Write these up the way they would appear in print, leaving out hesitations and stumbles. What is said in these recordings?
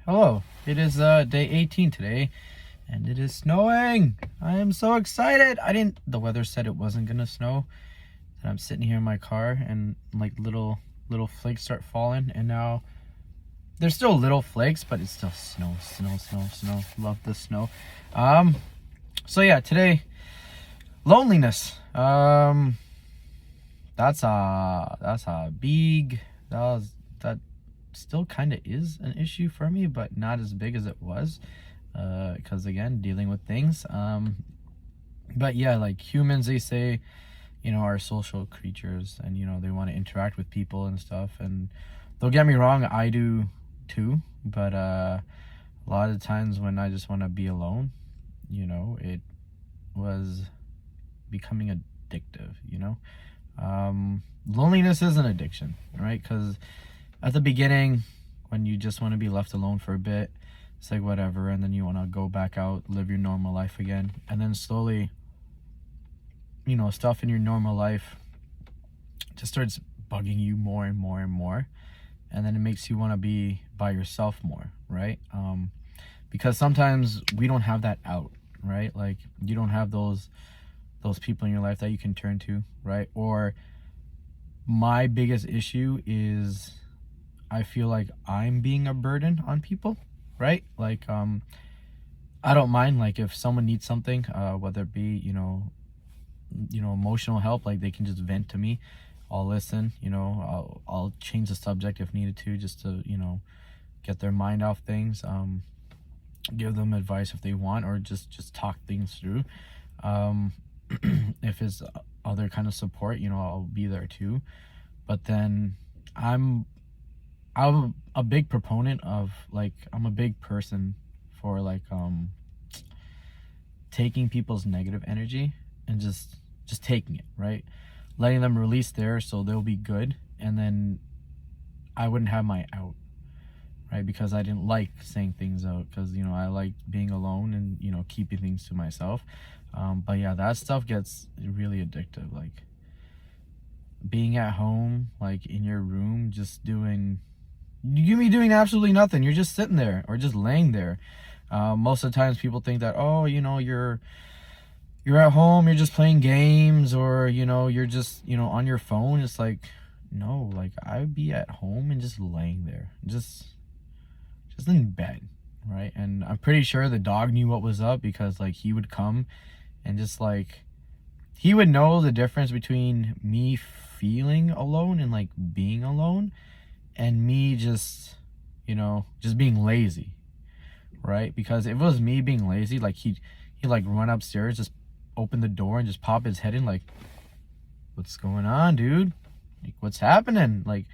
Hello. It is day 18 today, and it is snowing. I am so excited. The weather said it wasn't gonna snow. And I'm sitting here in my car, and like little flakes start falling, and now there's still little flakes, but it's still snow, snow, snow, snow. Love the snow. So yeah, today, loneliness. That's a big, that still kind of is an issue for me, but not as big as it was, because again, dealing with things. But yeah, like humans, they say, are social creatures, and they want to interact with people and stuff. And don't get me wrong, I do too, but a lot of times when I just want to be alone, it was becoming addictive. Loneliness is an addiction, right? Because at the beginning, when you just want to be left alone for a bit, it's like whatever, and then you want to go back out, live your normal life again, and then slowly, stuff in your normal life just starts bugging you more and more and more, and then it makes you want to be by yourself more, right? Because sometimes we don't have that out, right? Like, you don't have those people in your life that you can turn to, right? Or my biggest issue is I feel like I'm being a burden on people, right? Like, I don't mind, like, if someone needs something, whether it be, emotional help, like they can just vent to me. I'll listen, I'll change the subject if needed to, just to, get their mind off things, give them advice if they want, or just talk things through. If it's other kind of support, I'll be there too. But then I'm a big proponent of, like, I'm a big person for, like, taking people's negative energy and just taking it, right? Letting them release theirs so they'll be good, and then I wouldn't have my out, right? Because I didn't like saying things out, because I like being alone and keeping things to myself. But yeah, that stuff gets really addictive. Like, being at home, like in your room, you be doing absolutely nothing. You're just sitting there or just laying there. Most of the times people think that, oh, you're at home, you're just playing games, or you're just on your phone. It's like, no, like, I'd be at home and just laying there, just in bed, right? And I'm pretty sure the dog knew what was up, because like he would come and just like, he would know the difference between me feeling alone and like being alone, and me just being lazy, right? Because if it was me being lazy, like he'd like run upstairs, just open the door and just pop his head in, like, what's going on, dude? Like, what's happening? Like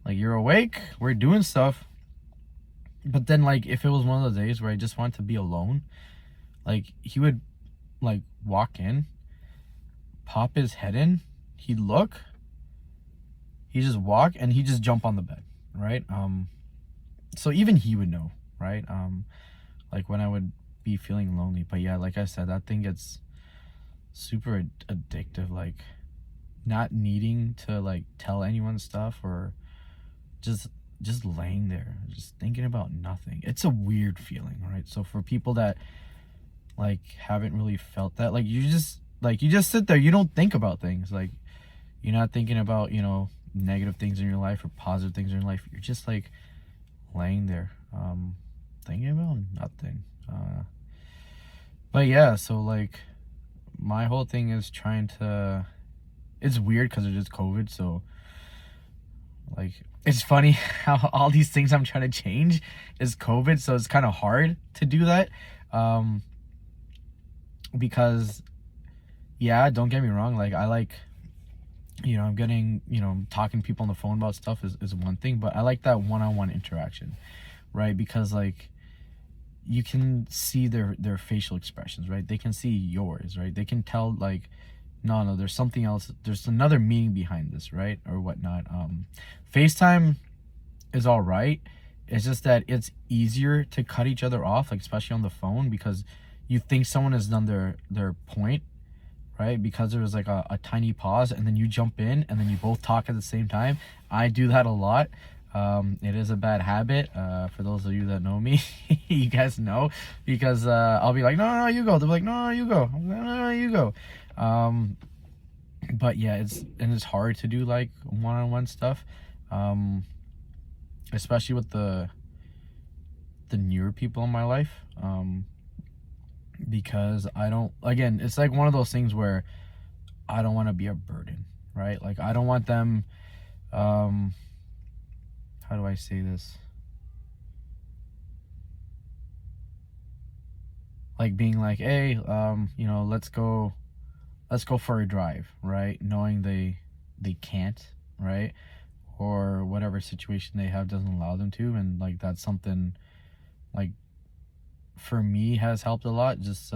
you're awake, we're doing stuff. But then, like, if it was one of those days where I just wanted to be alone, like, he would like walk in, pop his head in, he'd look, he'd just walk, and he'd just jump on the bed, right? So even he would know, right? Like, when I would be feeling lonely. But yeah, like I said, that thing gets super addictive, like not needing to like tell anyone stuff, or just laying there, just thinking about nothing. It's a weird feeling, right? So for people that like haven't really felt that, like, you just sit there, you don't think about things, like, you're not thinking about negative things in your life or positive things in your life. You're just like laying there, thinking about nothing. But yeah, so like, my whole thing is trying to, it's weird because it is COVID, so like, it's funny how all these things I'm trying to change is COVID, so it's kind of hard to do that. Because yeah, don't get me wrong, like, I like, I'm getting, talking to people on the phone about stuff is one thing, but I like that one-on-one interaction, right? Because like, you can see their facial expressions, right? They can see yours, right? They can tell, like, no, there's something else, there's another meaning behind this, right? Or whatnot. FaceTime is all right. It's just that it's easier to cut each other off, like, especially on the phone, because you think someone has done their point, right? Because there was like a tiny pause, and then you jump in, and then you both talk at the same time. I do that a lot. It is a bad habit. For those of you that know me, you guys know, because I'll be like, no, you go. They're like, no, you go. I'm like, no, you go. But yeah, it's hard to do like one-on-one stuff, especially with the newer people in my life, because I don't. Again, it's like one of those things where I don't want to be a burden, right? Like I don't want them. How do I say this? Like being like, hey, let's go for a drive, right? Knowing they can't, right? Or whatever situation they have doesn't allow them to, and like that's something like for me has helped a lot. Just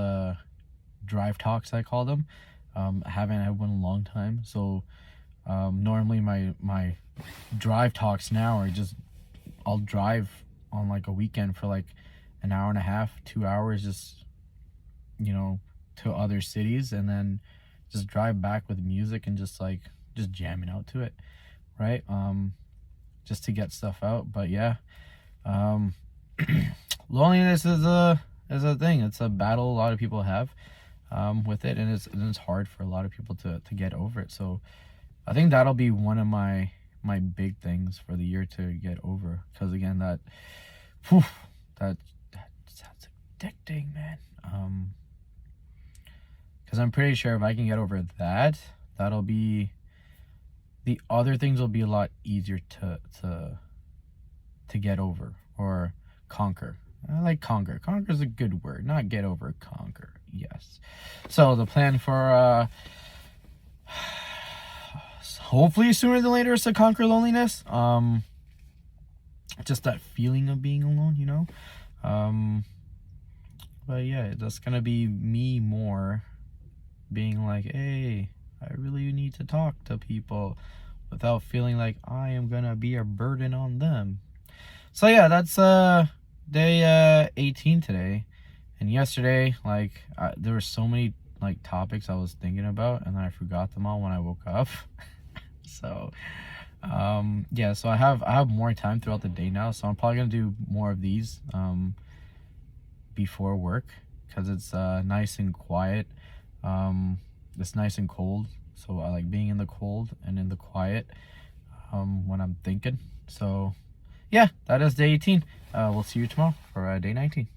drive talks, I call them. I haven't had one in a long time, so normally my drive talks now are just I'll drive on like a weekend for like an hour and a half, 2 hours, just to other cities, and then just drive back with music and just jamming out to it, right? Just to get stuff out. But yeah, loneliness is a thing. It's a battle a lot of people have with it, and it's hard for a lot of people to get over it. So I think that'll be one of my big things for the year to get over, because again, that sounds addicting, man. Because I'm pretty sure if I can get over that, that'll be, the other things will be a lot easier to get over or conquer. I like conquer. Conquer is a good word, not get over, conquer. Yes. So the plan for hopefully sooner than later is to conquer loneliness. Just that feeling of being alone, But yeah, that's gonna be me more being like, hey, I really need to talk to people without feeling like I am gonna be a burden on them. So yeah, that's day 18 today. And yesterday, there were so many topics I was thinking about, and then I forgot them all when I woke up. So yeah, so I have more time throughout the day now, so I'm probably gonna do more of these before work, because it's nice and quiet. It's nice and cold, so I like being in the cold and in the quiet when I'm thinking. So yeah, that is day 18. We'll see you tomorrow for day 19.